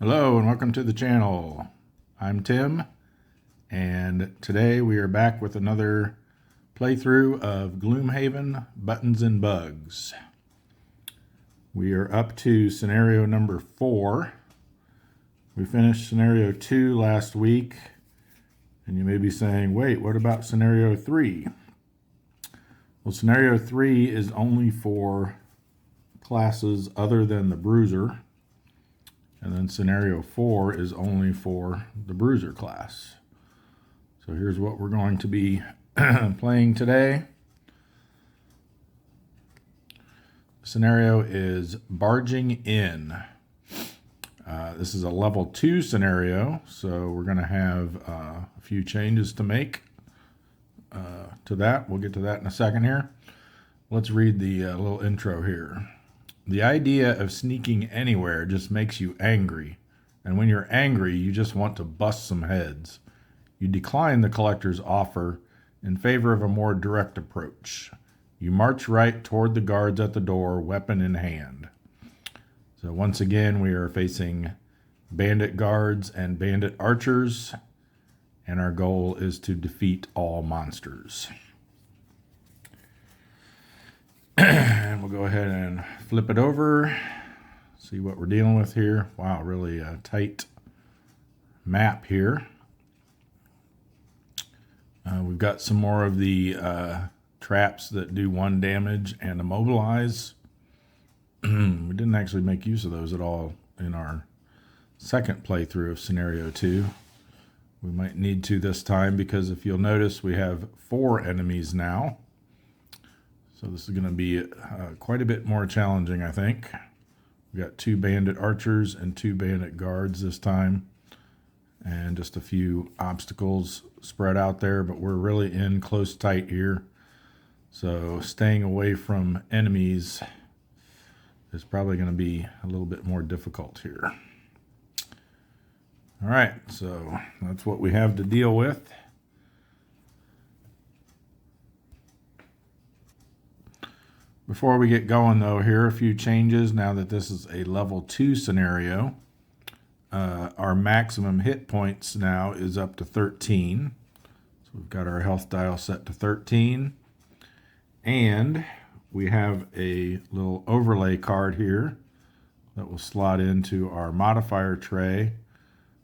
Hello and welcome to the channel. I'm Tim, and today we are back with another playthrough of Gloomhaven Buttons and Bugs. We are up to scenario number 4. We finished scenario 2 last week, and you may be saying, wait, what about scenario 3? Well, scenario 3 is only for classes other than the Bruiser. And then scenario 4 is only for the Bruiser class. So here's what we're going to be playing today. Scenario is Barging In. This is a level 2 scenario, so we're going to have a few changes to make to that. We'll get to that in a second here. Let's read the little intro here. The idea of sneaking anywhere just makes you angry, and when you're angry, you just want to bust some heads. You decline the collector's offer in favor of a more direct approach. You march right toward the guards at the door, weapon in hand. So once again, we are facing bandit guards and bandit archers, and our goal is to defeat all monsters. And we'll go ahead and flip it over, see what we're dealing with here. Wow, really a tight map here. We've got some more of the traps that do 1 damage and immobilize. We didn't actually make use of those at all in our second playthrough of scenario 2. We might need to this time because if you'll notice, we have 4 enemies now. So this is going to be quite a bit more challenging, I think. We've got 2 bandit archers and 2 bandit guards this time. And just a few obstacles spread out there, but we're really in close tight here. So staying away from enemies is probably going to be a little bit more difficult here. All right, so that's what we have to deal with. Before we get going, though, here are a few changes now that this is a level 2 scenario. Our maximum hit points now is up to 13. So we've got our health dial set to 13. And we have a little overlay card here that will slot into our modifier tray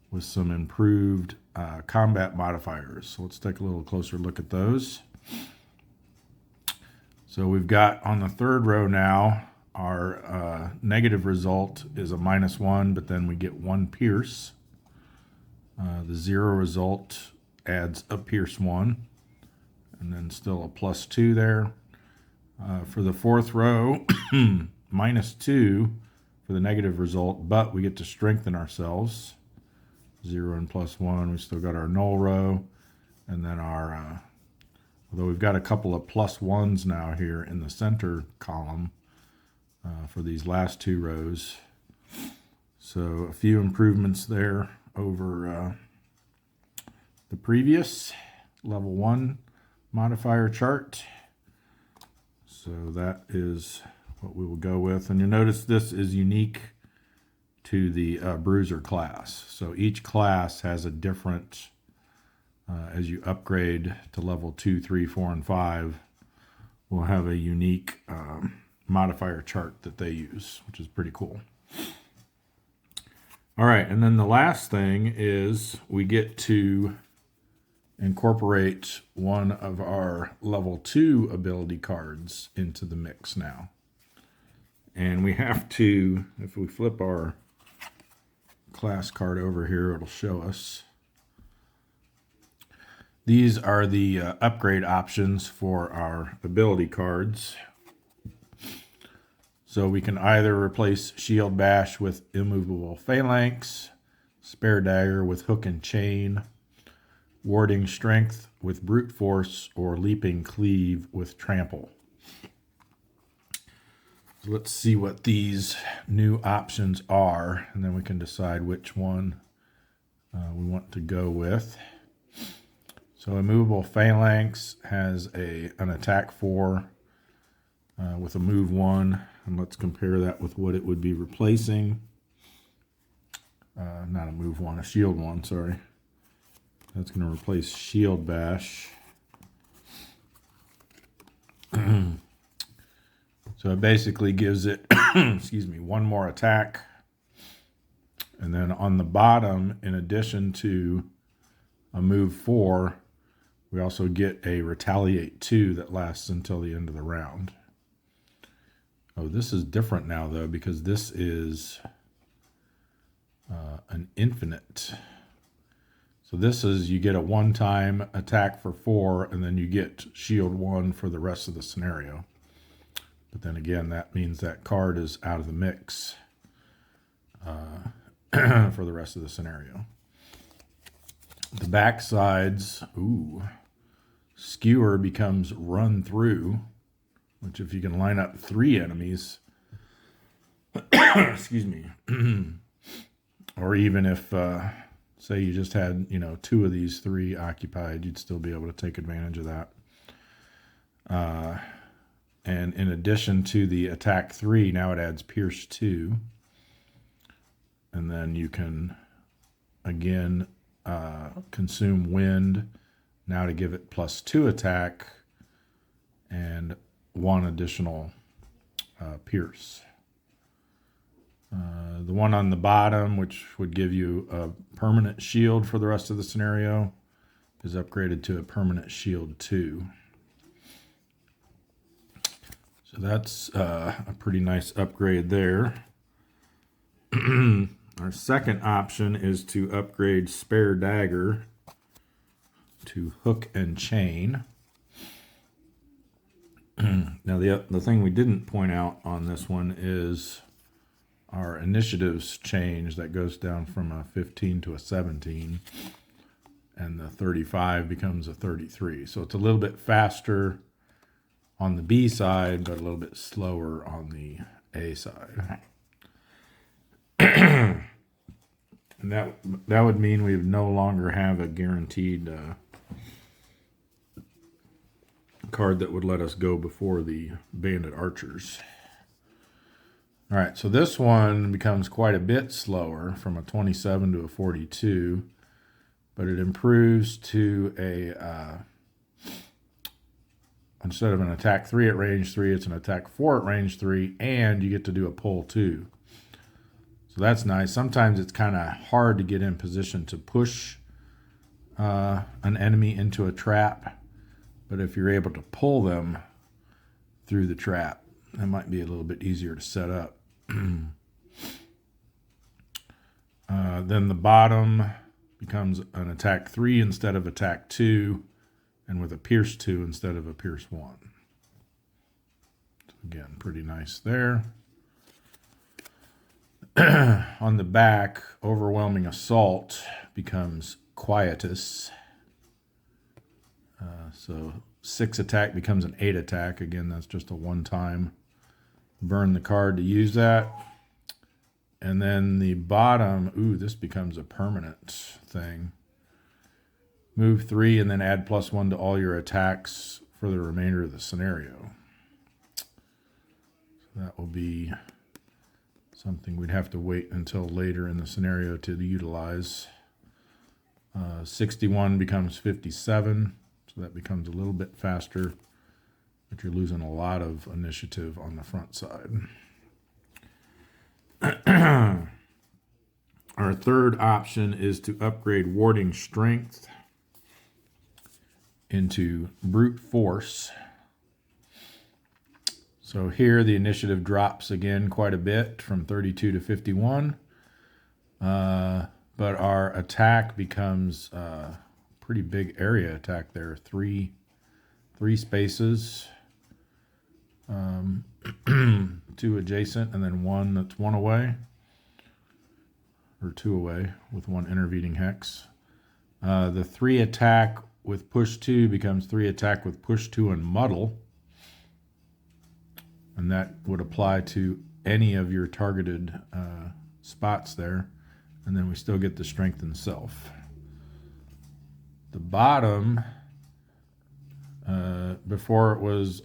with some improved combat modifiers. So let's take a little closer look at those. So we've got on the 3rd row now, our negative result is a -1, but then we get 1 pierce. The 0 result adds a pierce 1, and then still a +2 there. For the 4th row, -2 for the negative result, but we get to strengthen ourselves. 0 and +1, we still got our null row, and then our... although we've got a couple of +1s now here in the center column for these last 2 rows. So a few improvements there over the previous level 1 modifier chart. So that is what we will go with. And you'll notice this is unique to the Bruiser class. So each class has a different... as you upgrade to level 2, 3, 4, and 5, we'll have a unique modifier chart that they use, which is pretty cool. All right, and then the last thing is we get to incorporate one of our level 2 ability cards into the mix now. And we have to, if we flip our class card over here, it'll show us. These are the upgrade options for our ability cards. So we can either replace Shield Bash with Immovable Phalanx, Spare Dagger with Hook and Chain, Warding Strength with Brute Force, or Leaping Cleave with Trample. So let's see what these new options are, and then we can decide which one we want to go with. So Immovable Phalanx has an attack 4 with a move 1, and let's compare that with what it would be replacing. not a move one, a shield one, sorry. That's going to replace shield bash. So it basically gives it, excuse me, one more attack. And then on the bottom, in addition to a move 4, we also get a retaliate 2 that lasts until the end of the round. Oh, this is different now, though, because this is an infinite. So this is, you get a one-time attack for 4, and then you get shield 1 for the rest of the scenario. But then again, that means that card is out of the mix for the rest of the scenario. The back sides, skewer becomes run through, which if you can line up 3 enemies, excuse me, or even if, say you just had, 2 of these 3 occupied, you'd still be able to take advantage of that. And in addition to the attack 3, now it adds pierce 2. And then you can, again, consume wind, now to give it +2 attack and 1 additional pierce. The one on the bottom, which would give you a permanent shield for the rest of the scenario, is upgraded to a permanent shield 2. So that's a pretty nice upgrade there. Our second option is to upgrade Spare Dagger to Hook and Chain. Now the thing we didn't point out on this one is our initiatives change. That goes down from a 15 to a 17, and the 35 becomes a 33. So it's a little bit faster on the B side, but a little bit slower on the A side. And that would mean we would no longer have a guaranteed card that would let us go before the bandit archers. All right, so this one becomes quite a bit slower, from a 27 to a 42, but it improves to a instead of an attack 3 at range 3, it's an attack 4 at range 3, and you get to do a pull 2. So that's nice. Sometimes it's kind of hard to get in position to push an enemy into a trap, but if you're able to pull them through the trap, that might be a little bit easier to set up. Then the bottom becomes an attack 3 instead of attack 2, and with a pierce 2 instead of a pierce 1. So again, pretty nice there. On the back, Overwhelming Assault becomes Quietus. So 6 attack becomes an 8 attack. Again, that's just a one-time burn the card to use that. And then the bottom, this becomes a permanent thing. Move 3 and then add +1 to all your attacks for the remainder of the scenario. So that will be something we'd have to wait until later in the scenario to utilize. 61 becomes 57, so that becomes a little bit faster, but you're losing a lot of initiative on the front side. Our third option is to upgrade Warding Strength into Brute Force. So here the initiative drops again quite a bit, from 32 to 51. But our attack becomes a pretty big area attack there. Three spaces, 2 adjacent, and then 1 that's 1 away, or 2 away with 1 intervening hex. The 3 attack with push 2 becomes 3 attack with push 2 and muddle. And that would apply to any of your targeted spots there. And then we still get the strengthened self. The bottom, before it was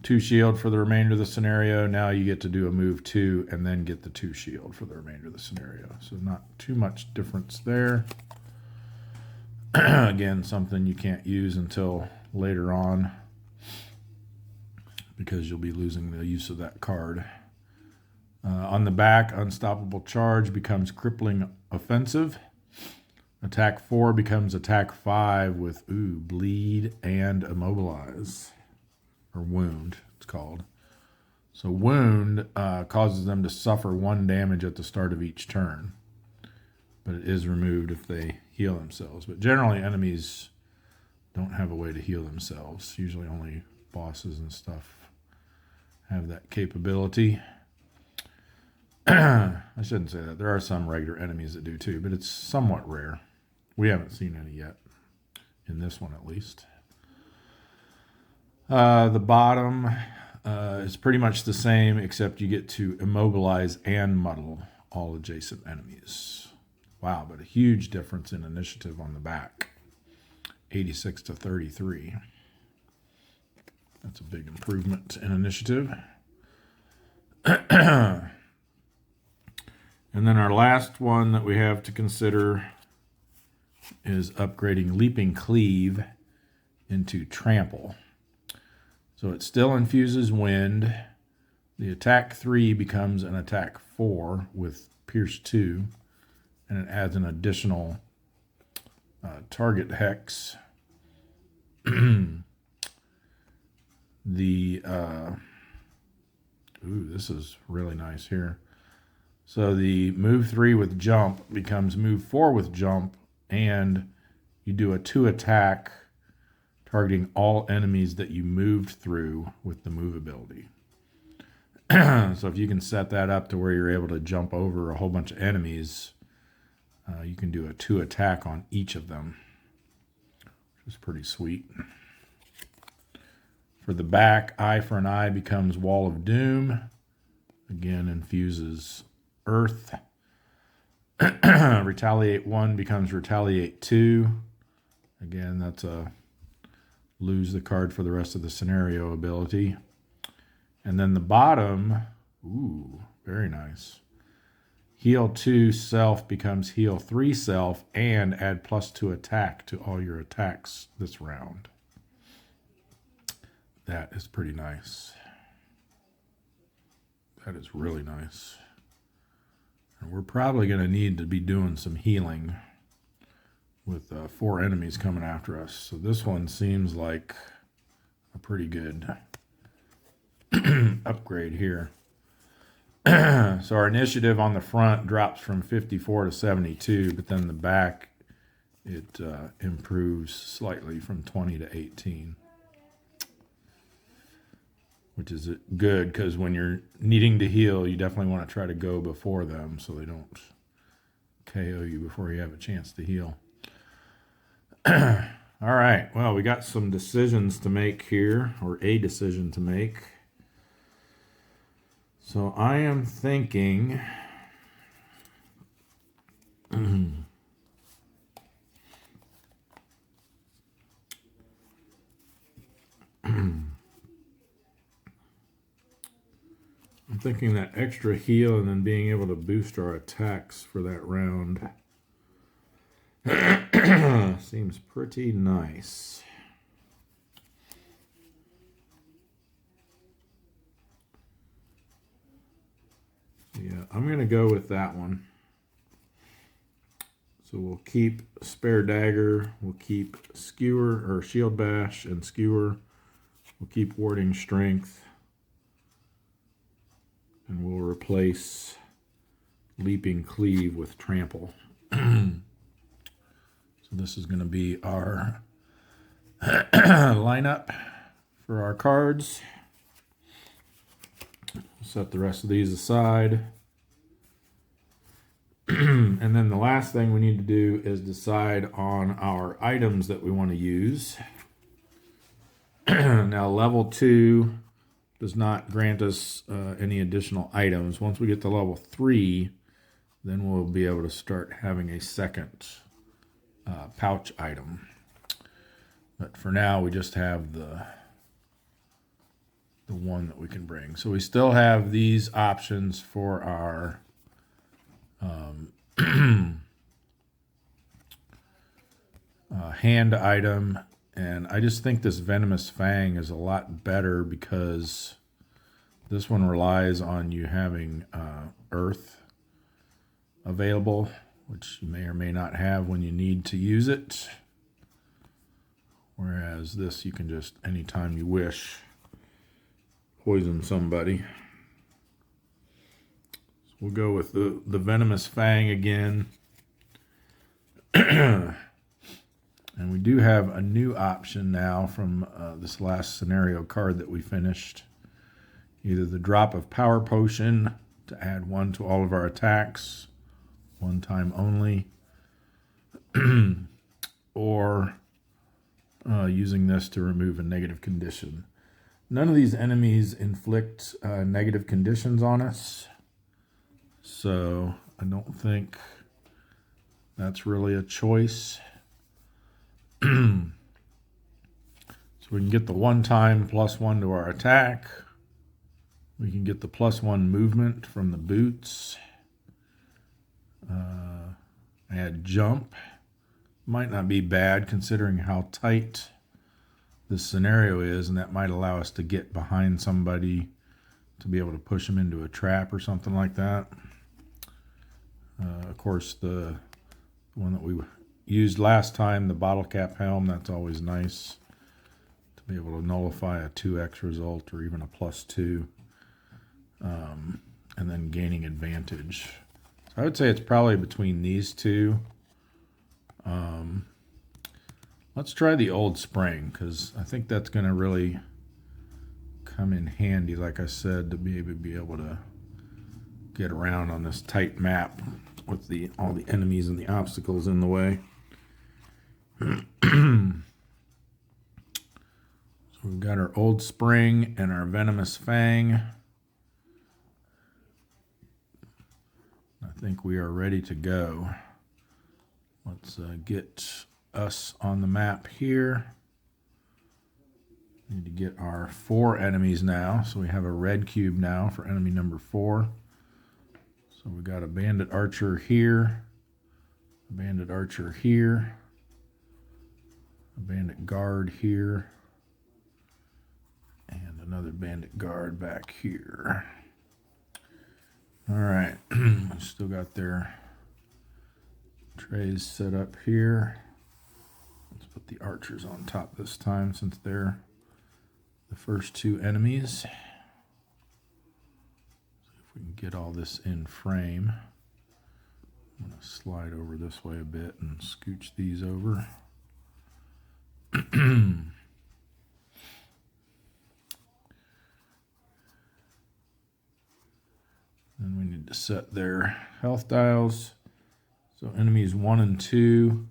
2 shield for the remainder of the scenario. Now you get to do a move 2 and then get the 2 shield for the remainder of the scenario. So not too much difference there. Again, something you can't use until later on because you'll be losing the use of that card. On the back, Unstoppable Charge becomes Crippling Offensive. Attack 4 becomes Attack 5 with Bleed and Immobilize. Or Wound, it's called. So Wound causes them to suffer 1 damage at the start of each turn. But it is removed if they heal themselves. But generally, enemies don't have a way to heal themselves. Usually only bosses and stuff have that capability. I shouldn't say that. There are some regular enemies that do too, but it's somewhat rare. We haven't seen any yet, in this one at least. The bottom is pretty much the same, except you get to immobilize and muddle all adjacent enemies. Wow, but a huge difference in initiative on the back. 86 to 33. That's a big improvement in initiative. And then our last one that we have to consider is upgrading Leaping Cleave into Trample. So it still infuses wind. The attack 3 becomes an attack 4 with Pierce 2. And it adds an additional target hex. This is really nice here. So the move 3 with jump becomes move 4 with jump, and you do a 2 attack targeting all enemies that you moved through with the move ability. So if you can set that up to where you're able to jump over a whole bunch of enemies, you can do a 2 attack on each of them, which is pretty sweet. For the back, Eye for an Eye becomes Wall of Doom. Again, infuses Earth. Retaliate 1 becomes Retaliate 2. Again, that's a lose the card for the rest of the scenario ability. And then the bottom, very nice. Heal 2 self becomes Heal 3 self and add +2 attack to all your attacks this round. That is pretty nice. That is really nice. And we're probably going to need to be doing some healing with 4 enemies coming after us. So this one seems like a pretty good upgrade here. So our initiative on the front drops from 54 to 72, but then the back, it improves slightly from 20 to 18. Which is good, because when you're needing to heal, you definitely want to try to go before them so they don't KO you before you have a chance to heal. All right, well, we got some decisions to make here, or a decision to make. So I am thinking... I'm thinking that extra heal and then being able to boost our attacks for that round seems pretty nice. Yeah, I'm going to go with that one. So we'll keep Spare Dagger, we'll keep Skewer or Shield Bash and Skewer, we'll keep Warding Strength. And we'll replace Leaping Cleave with Trample. So this is going to be our lineup for our cards. Set the rest of these aside. And then the last thing we need to do is decide on our items that we want to use. Now, level 2 does not grant us any additional items. Once we get to level 3, then we'll be able to start having a second pouch item. But for now, we just have the the one that we can bring. So we still have these options for our hand item, and I just think this Venomous Fang is a lot better because this one relies on you having earth available, which you may or may not have when you need to use it. Whereas this, you can just, anytime you wish, poison somebody. So we'll go with the Venomous Fang again. And we do have a new option now from this last scenario card that we finished. Either the drop of Power Potion to add 1 to all of our attacks, one time only, or using this to remove a negative condition. None of these enemies inflict negative conditions on us, so I don't think that's really a choice. So we can get the one-time +1 to our attack. We can get the +1 movement from the boots. Add jump. Might not be bad considering how tight this scenario is, and that might allow us to get behind somebody to be able to push them into a trap or something like that. Of course, the one that we used last time, the bottle cap helm, that's always nice to be able to nullify a 2x result or even a +2, and then gaining advantage. So I would say it's probably between these two. Let's try the Old Spring, because I think that's going to really come in handy, like I said, to be able to get around on this tight map with all the enemies and the obstacles in the way. So we've got our Old Spring and our Venomous Fang. I think we are ready to go. Let's get us on the map here. Need to get our 4 enemies now. So we have a red cube now for enemy number 4. So we got a bandit archer here, a bandit archer here, a bandit guard here, and another bandit guard back here. All right, still got their trays set up here. Let's put the archers on top this time since they're the first 2 enemies. See if we can get all this in frame. I'm going to slide over this way a bit and scooch these over. Then we need to set their health dials. So enemies 1 and 2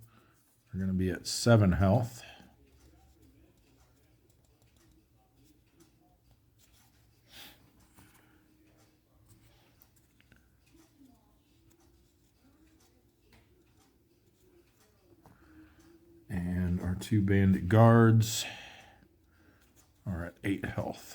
are going to be at 7 health. And our 2 bandit guards are at 8 health.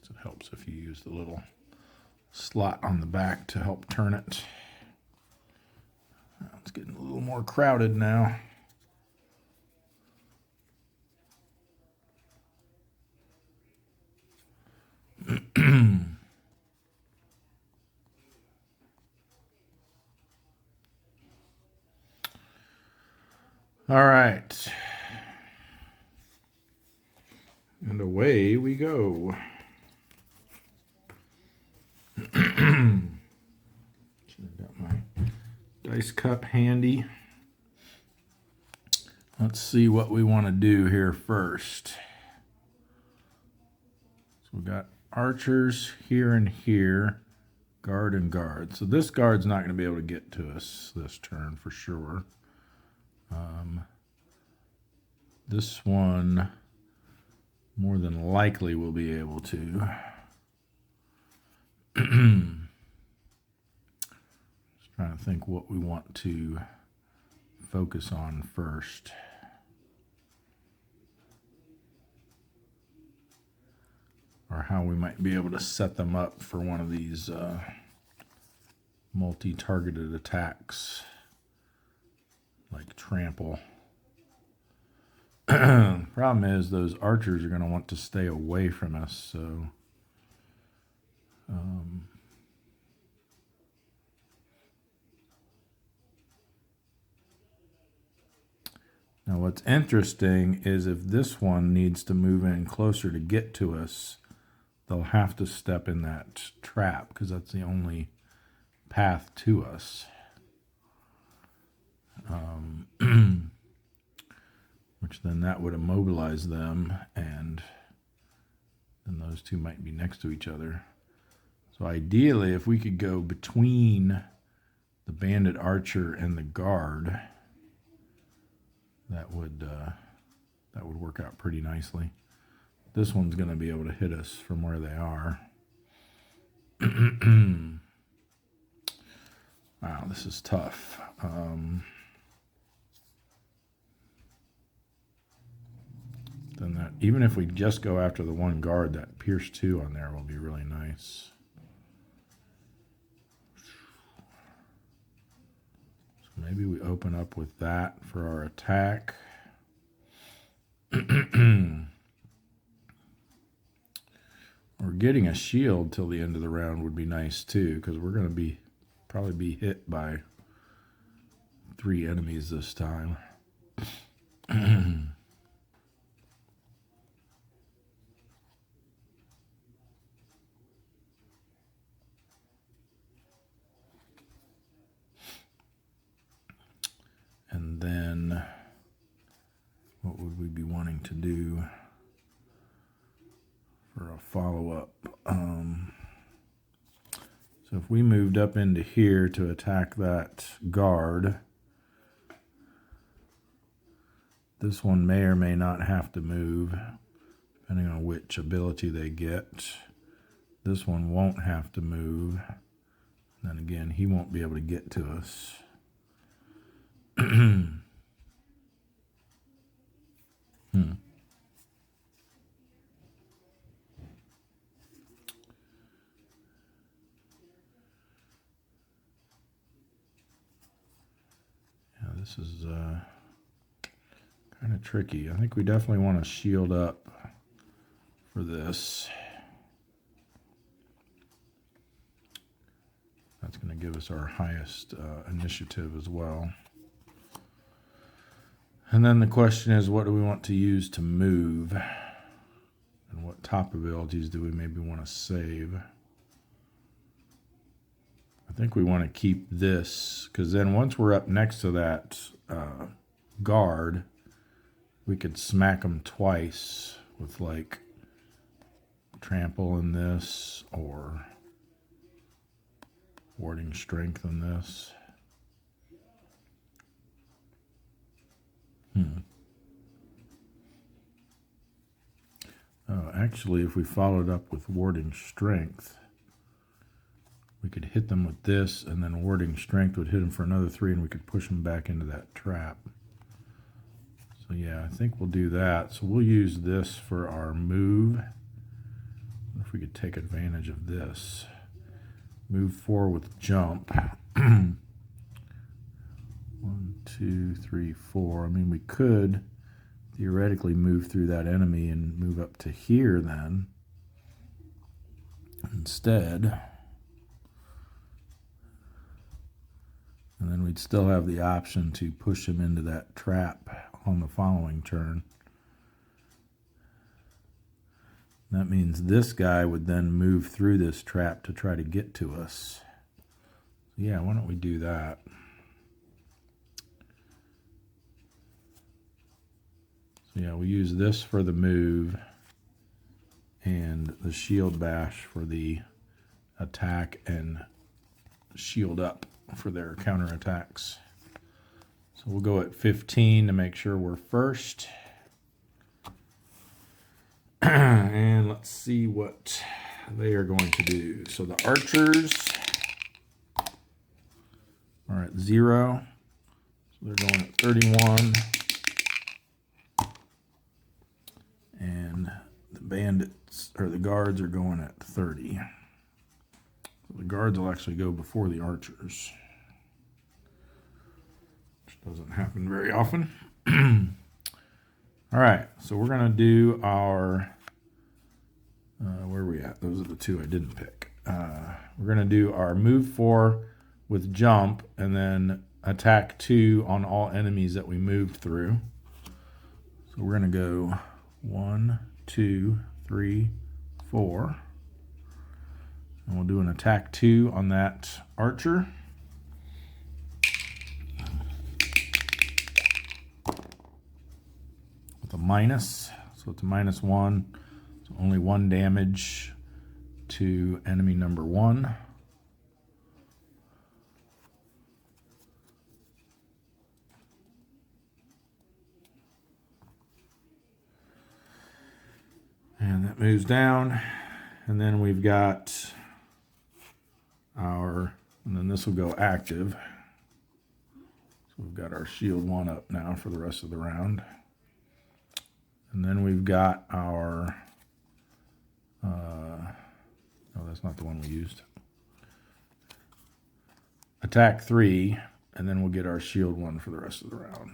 So it helps if you use the little slot on the back to help turn it. It's getting a little more crowded now. All right. And away we go. Should have got my dice cup handy. Let's see what we want to do here first. So we got archers here and here, guard and guard. So this guard's not going to be able to get to us this turn for sure. This one more than likely will be able to. Just trying to think what we want to focus on first. Or how we might be able to set them up for one of these multi-targeted attacks, like trample. Problem is, those archers are going to want to stay away from us, so now what's interesting is if this one needs to move in closer to get to us, they'll have to step in that trap because that's the only path to us. Which then that would immobilize them, and then those two might be next to each other. So ideally, if we could go between the bandit archer and the guard, that would work out pretty nicely. This one's going to be able to hit us from where they are. Wow, this is tough. Then that, even if we just go after the one guard, that Pierce 2 on there will be really nice. So maybe we open up with that for our attack. Or getting a shield till the end of the round would be nice too, because we're going to probably be hit by 3 enemies this time. And then what would we be wanting to do for a follow-up? So if we moved up into here to attack that guard, this one may or may not have to move, depending on which ability they get. This one won't have to move. And then again, he won't be able to get to us. Yeah, this is kind of tricky. I think we definitely want to shield up for this. That's going to give us our highest initiative as well. And then the question is, what do we want to use to move? And what top abilities do we maybe want to save? I think we want to keep this, because then once we're up next to that guard, we could smack them twice with like trample in this or warding strength in this. Oh, actually, if we followed up with warding strength, we could hit them with this, and then warding strength would hit them for another 3, and we could push them back into that trap. So yeah, I think we'll do that. So we'll use this for our move. If we could take advantage of this. Move 4 with jump. 1, 2, 3, 4. I mean, we could theoretically move through that enemy and move up to here then. Instead. And then we'd still have the option to push him into that trap on the following turn. That means this guy would then move through this trap to try to get to us. Yeah, why don't we do that? So yeah, we use this for the move and the shield bash for the attack and shield up for their counterattacks. So we'll go at 15 to make sure we're first. And let's see what they are going to do. So the archers are at 0. So they're going at 31. And the bandits, or the guards, are going at 30. So the guards will actually go before the archers, which doesn't happen very often. All right, so we're going to do our, where are we at? Those are the two I didn't pick. We're going to do our move 4 with jump, and then attack 2 on all enemies that we moved through. So we're going to go 1, 2, 3, 4. And we'll do an attack 2 on that archer. With a minus. So it's a -1. So only 1 damage to enemy number 1. And that moves down. And then we've got our, and then this will go active. So we've got our shield 1 up now for the rest of the round. And then we've got our, no, that's not the one we used. Attack 3, and then we'll get our shield 1 for the rest of the round.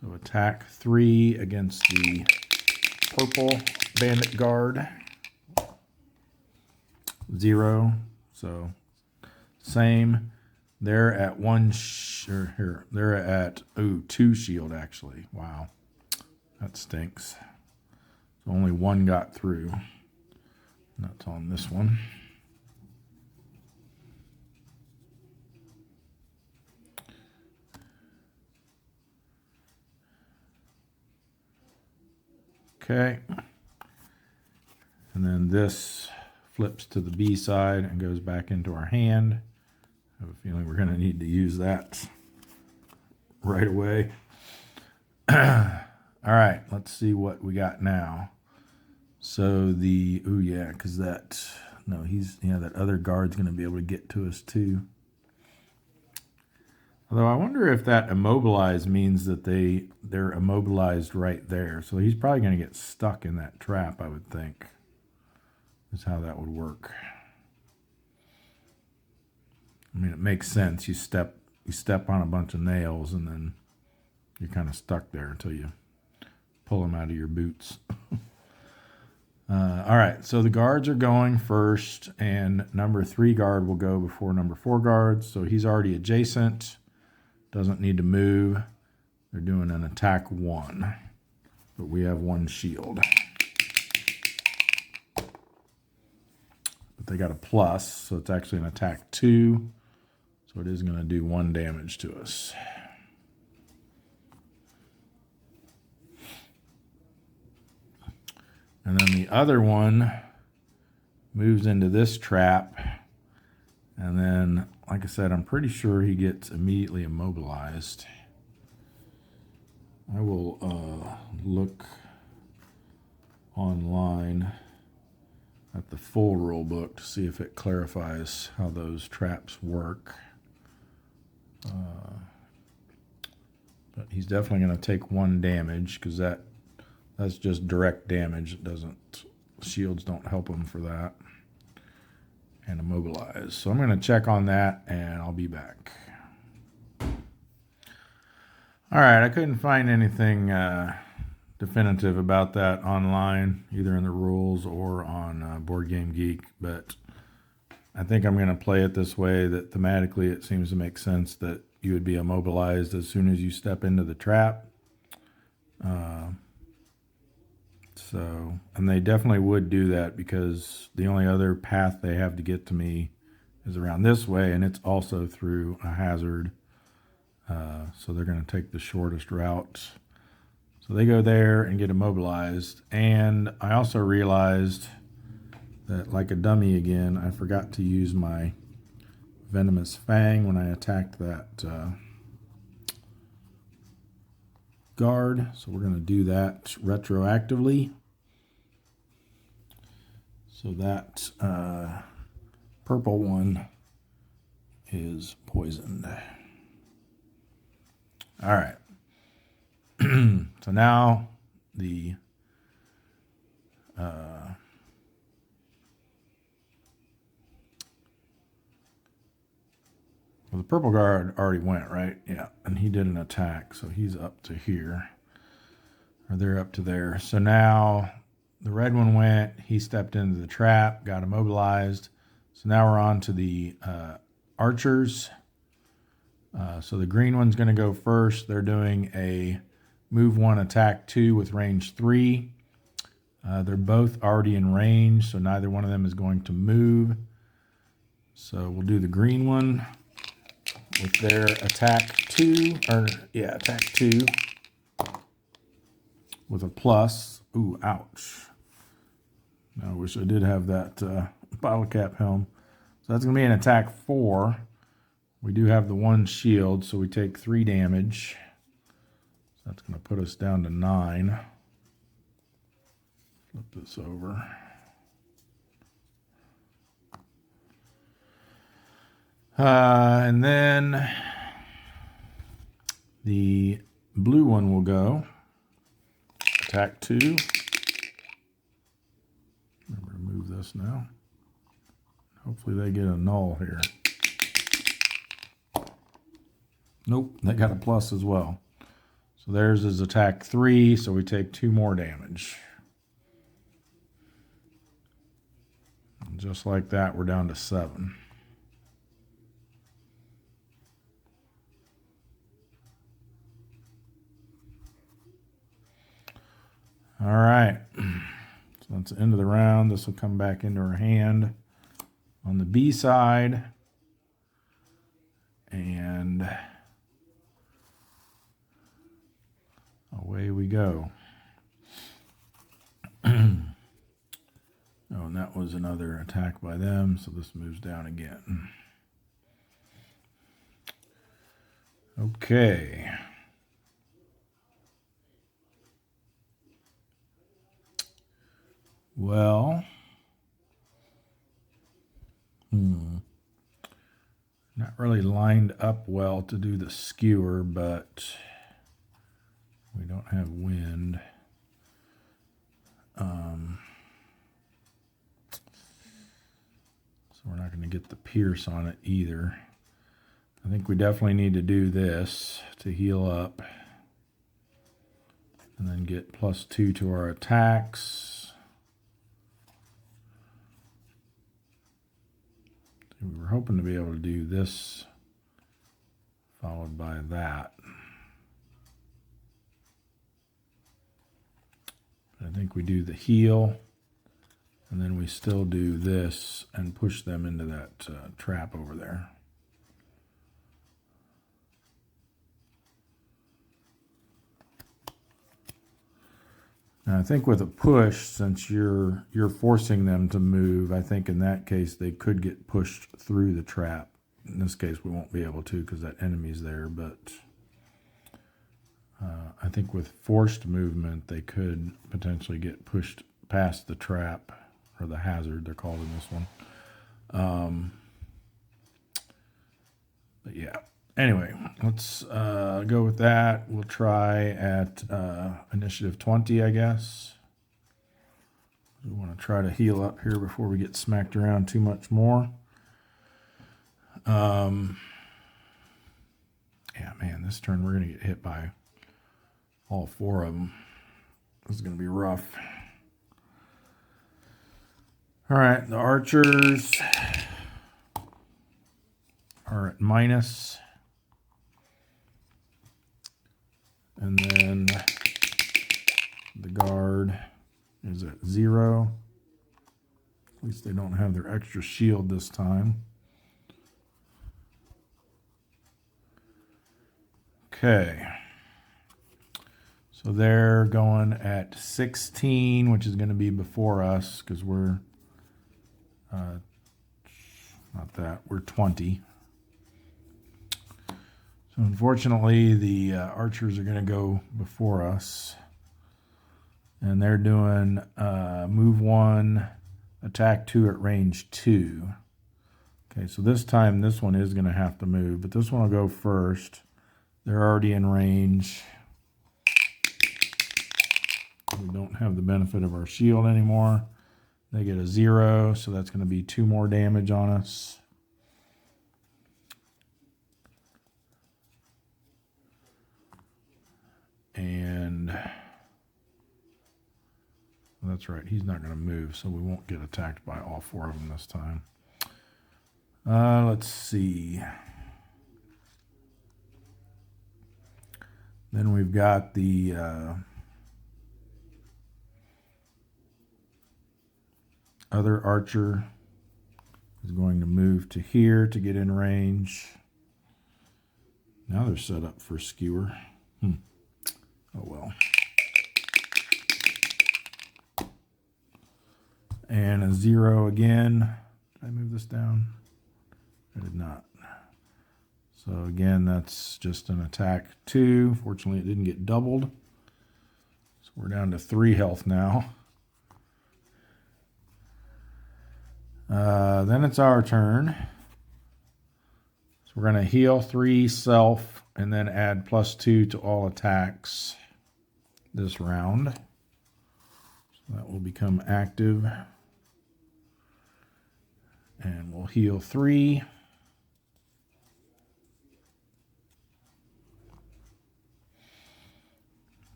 So attack 3 against the purple bandit guard. 0. So same. They're at 1. Here they're at 2 shield actually. Wow, that stinks. So only 1 got through. That's on this one. Okay. And then this flips to the B side and goes back into our hand. I have a feeling we're going to need to use that right away. All right, let's see what we got now. So the, oh yeah, because that, no, he's, yeah, that other guard's going to be able to get to us too. Although I wonder if that immobilize means that they're immobilized right there. So he's probably going to get stuck in that trap, I would think. Is how that would work. I mean, it makes sense. You step on a bunch of nails and then you're kind of stuck there until you pull them out of your boots. All right, so the guards are going first, and number 3 guard will go before number 4 guards. So he's already adjacent. Doesn't need to move. They're doing an attack 1, but we have 1 shield. But they got a plus, so it's actually an attack 2. So it is going to do 1 damage to us. And then the other one moves into this trap. And then, like I said, I'm pretty sure he gets immediately immobilized. I will look online at the full rule book to see if it clarifies how those traps work. But he's definitely going to take 1 damage because that's just direct damage. It doesn't, shields don't help him for that. And immobilize. So I'm going to check on that and I'll be back. All right, I couldn't find anything definitive about that online, either in the rules or on Board Game Geek, but I think I'm going to play it this way, that thematically it seems to make sense that you would be immobilized as soon as you step into the trap. And they definitely would do that because the only other path they have to get to me is around this way, and it's also through a hazard. So they're going to take the shortest route. So they go there and get immobilized. And I also realized that, like a dummy again, I forgot to use my Venomous Fang when I attacked that guard. So we're going to do that retroactively. So that purple one is poisoned. All right. So now the well, the purple guard already went, right? Yeah, and he did an attack, so he's up to here. Or they're up to there. So now the red one went, he stepped into the trap, got immobilized. So now we're on to the archers. So the green one's going to go first. They're doing a move 1, attack 2 with range 3. They're both already in range, so neither one of them is going to move. So we'll do the green one with their attack 2, attack 2 with a plus. Ooh, ouch. I wish I did have that bottle cap helm. So that's going to be an attack 4. We do have the 1 shield, so we take 3 damage. So that's going to put us down to 9. Flip this over. And then the blue one will go. Attack 2. Remember to move this now. Hopefully they get a null here. Nope, they got a plus as well. So theirs is attack 3, so we take 2 more damage. And just like that, we're down to 7. All right, so that's the end of the round. This will come back into her hand on the B side. And away we go. Oh, and that was another attack by them, so this moves down again. Okay. Well, not really lined up well to do the skewer, but we don't have wind. So we're not going to get the pierce on it either. I think we definitely need to do this to heal up. And then get +2 to our attacks. We were hoping to be able to do this followed by that. But I think we do the heal, and then we still do this and push them into that trap over there. Now I think with a push, since you're forcing them to move, I think in that case they could get pushed through the trap. In this case we won't be able to because that enemy's there, but I think with forced movement they could potentially get pushed past the trap, or the hazard they're called in this one. But yeah. Anyway, let's go with that. We'll try at initiative 20, I guess. We want to try to heal up here before we get smacked around too much more. Yeah, man, this turn we're going to get hit by all 4 of them. This is going to be rough. All right, the archers are at -. And then the guard is at 0. At least they don't have their extra shield this time. Okay. So they're going at 16, which is going to be before us because we're not that. We're 20. So unfortunately, the archers are going to go before us. And they're doing move 1, attack 2 at range 2. Okay, so this time this one is going to have to move, but this one will go first. They're already in range. We don't have the benefit of our shield anymore. They get a 0, so that's going to be 2 more damage on us. And that's right, he's not going to move, so we won't get attacked by all 4 of them this time. Let's see. Then we've got the other archer is going to move to here to get in range. Now they're set up for skewer. Oh well. And a 0 again. Did I move this down? I did not. So again, that's just an attack 2. Fortunately, it didn't get doubled. So we're down to 3 health now. Then it's our turn. So we're going to heal 3 self and then add +2 to all attacks this round. So that will become active. And we'll heal 3.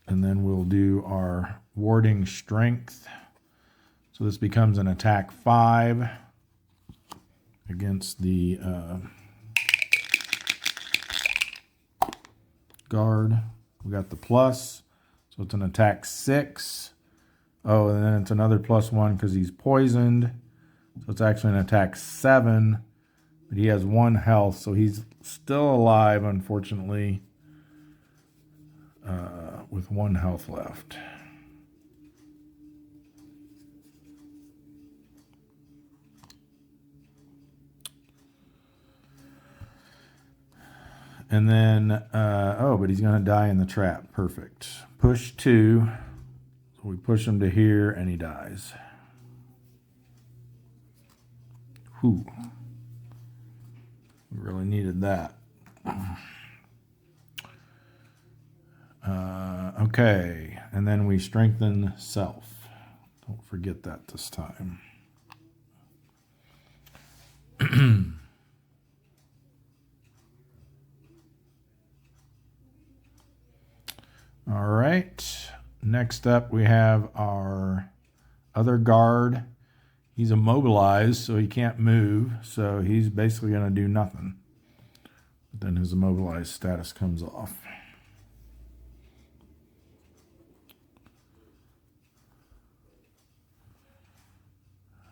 And then we'll do our warding strength. So this becomes an attack 5 against the guard. We got the plus, so it's an attack 6. Oh, and then it's another +1 because he's poisoned. So it's actually an attack 7, but he has 1 health, so he's still alive, unfortunately, with 1 health left. And then, oh, but he's going to die in the trap. Perfect. Push 2. So we push him to here, and he dies. Whew. We really needed that. Okay, and then we strengthen self. Don't forget that this time. All right, next up we have our other guard. He's immobilized, so he can't move, so he's basically going to do nothing. But then his immobilized status comes off.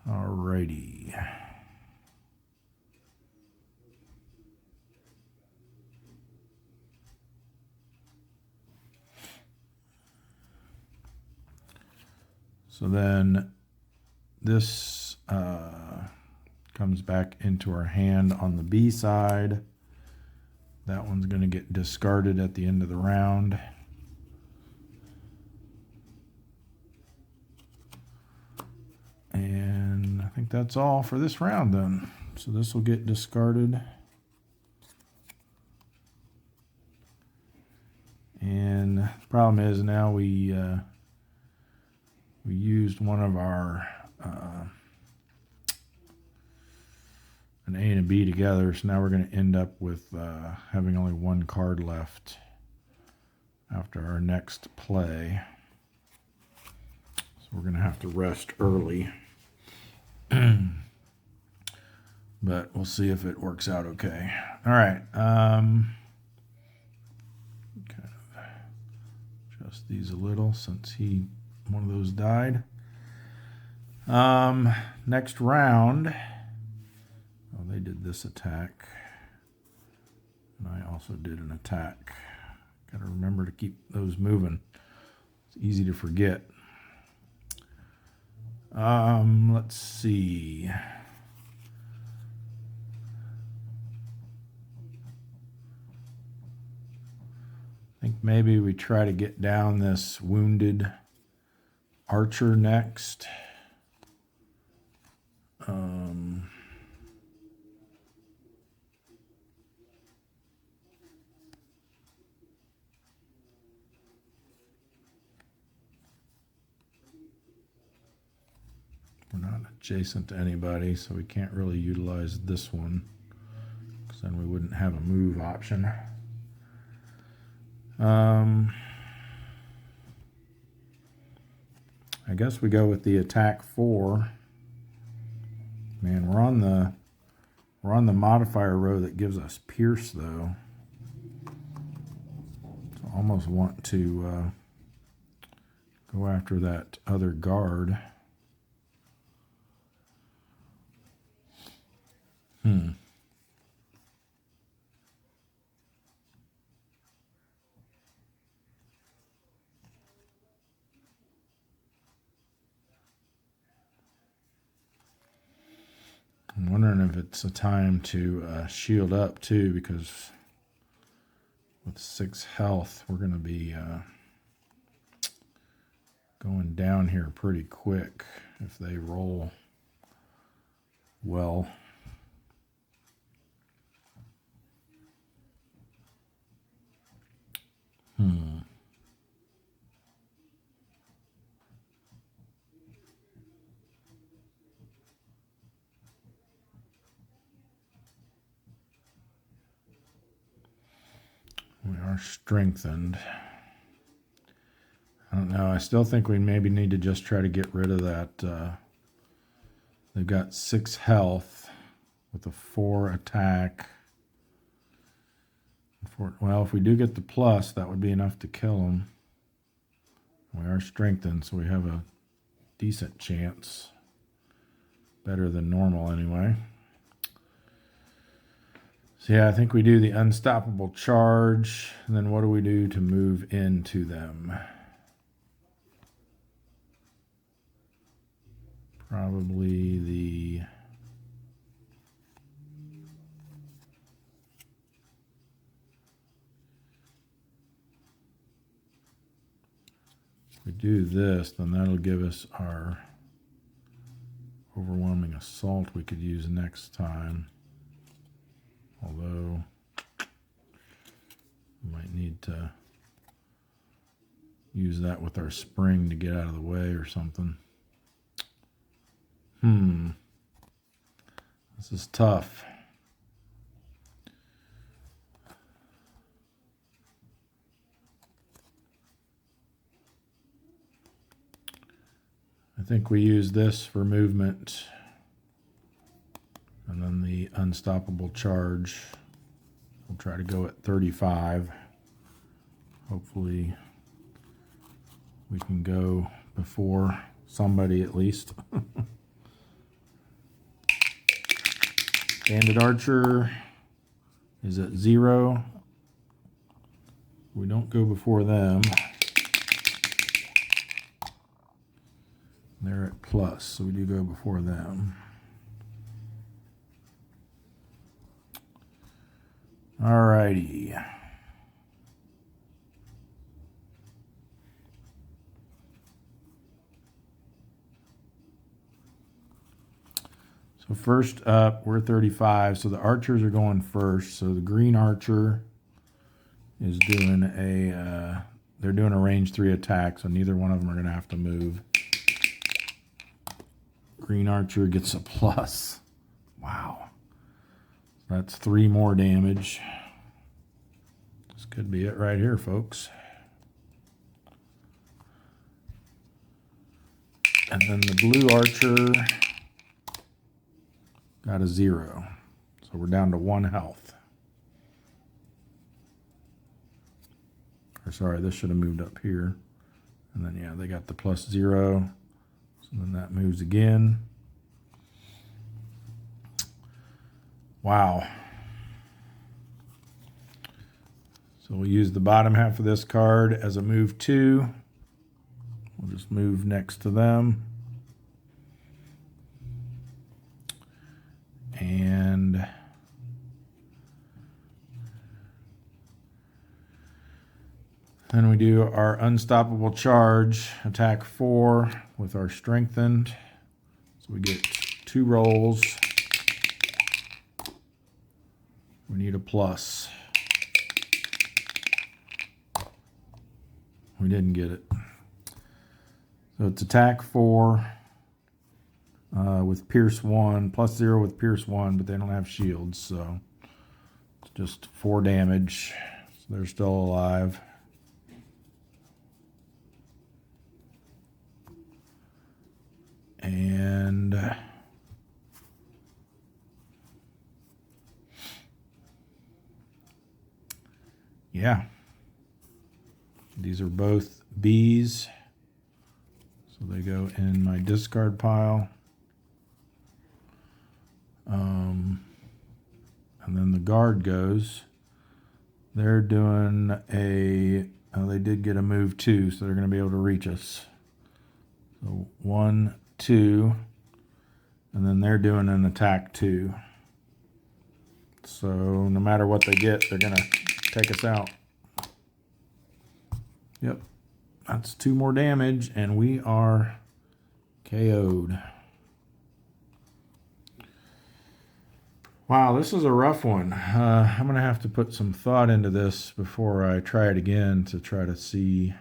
Alrighty. So then this comes back into our hand on the B side. That one's going to get discarded at the end of the round. And I think that's all for this round then. So this will get discarded. And the problem is now we used one of our an A and a B together, so now we're going to end up with having only 1 card left after our next play. So we're going to have to rest early. But we'll see if it works out okay. All right. Kind of adjust these a little since one of those died. Next round. Oh, they did this attack. And I also did an attack. Got to remember to keep those moving. It's easy to forget. Let's see. I think maybe we try to get down this wounded Archer next. We're not adjacent to anybody, so we can't really utilize this one, because then we wouldn't have a move option. I guess we go with the attack 4. Man, we're on the modifier row that gives us pierce though. So I almost want to go after that other guard. I'm wondering if it's a time to shield up too, because with 6 health, we're going to be going down here pretty quick if they roll well. We are strengthened. I don't know. I still think we maybe need to just try to get rid of that. They've got 6 health with a 4 attack. Well, if we do get the plus, that would be enough to kill them. We are strengthened, so we have a decent chance. Better than normal, anyway. So yeah, I think we do the unstoppable charge. And then what do we do to move into them? Probably the... If we do this, then that'll give us our overwhelming assault we could use next time. Although, we might need to use that with our spring to get out of the way or something. This is tough. I think we use this for movement. And then the unstoppable charge. We'll try to go at 35. Hopefully we can go before somebody at least. Banded Archer is at 0. We don't go before them. They're at plus, so we do go before them. Alrighty. So first up, we're 35. So the archers are going first. So the green archer is doing they're doing a range 3 attack. So neither one of them are going to have to move. Green archer gets a plus. Wow. That's 3 more damage. This could be it right here, folks. And then the blue archer got a 0. So we're down to 1 health. Or sorry, this should have moved up here. And then, yeah, they got the plus 0. So then that moves again. Wow. So we'll use the bottom half of this card as a move 2. We'll just move next to them. And Then we do our unstoppable charge, attack 4 with our strengthened. So we get 2 rolls. We need a plus. We didn't get it. So it's attack 4 with Pierce 1, plus 0 with Pierce 1, but they don't have shields, so it's just 4 damage. So they're still alive. And yeah, these are both Bs, so they go in my discard pile. And then the guard goes. They're doing a, they did get a move 2, so they're going to be able to reach us. So 1, 2, and then they're doing an attack 2. So no matter what they get, they're going to take us out. Yep, that's 2 more damage, and we are KO'd. Wow, this is a rough one. I'm going to have to put some thought into this before I try it again to try to see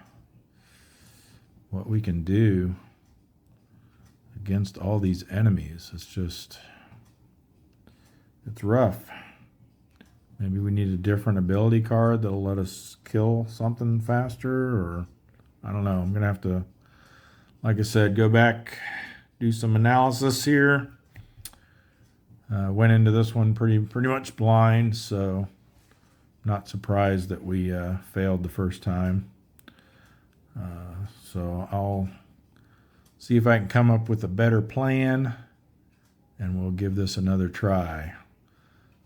what we can do against all these enemies. It's rough. Maybe we need a different ability card that'll let us kill something faster, or I don't know. I'm going to have to, like I said, go back, do some analysis here. Went into this one pretty much blind, so not surprised that we failed the first time. So I'll see if I can come up with a better plan, and we'll give this another try.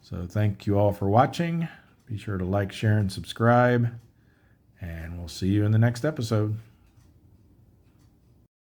So thank you all for watching. Be sure to like, share, and subscribe, and we'll see you in the next episode.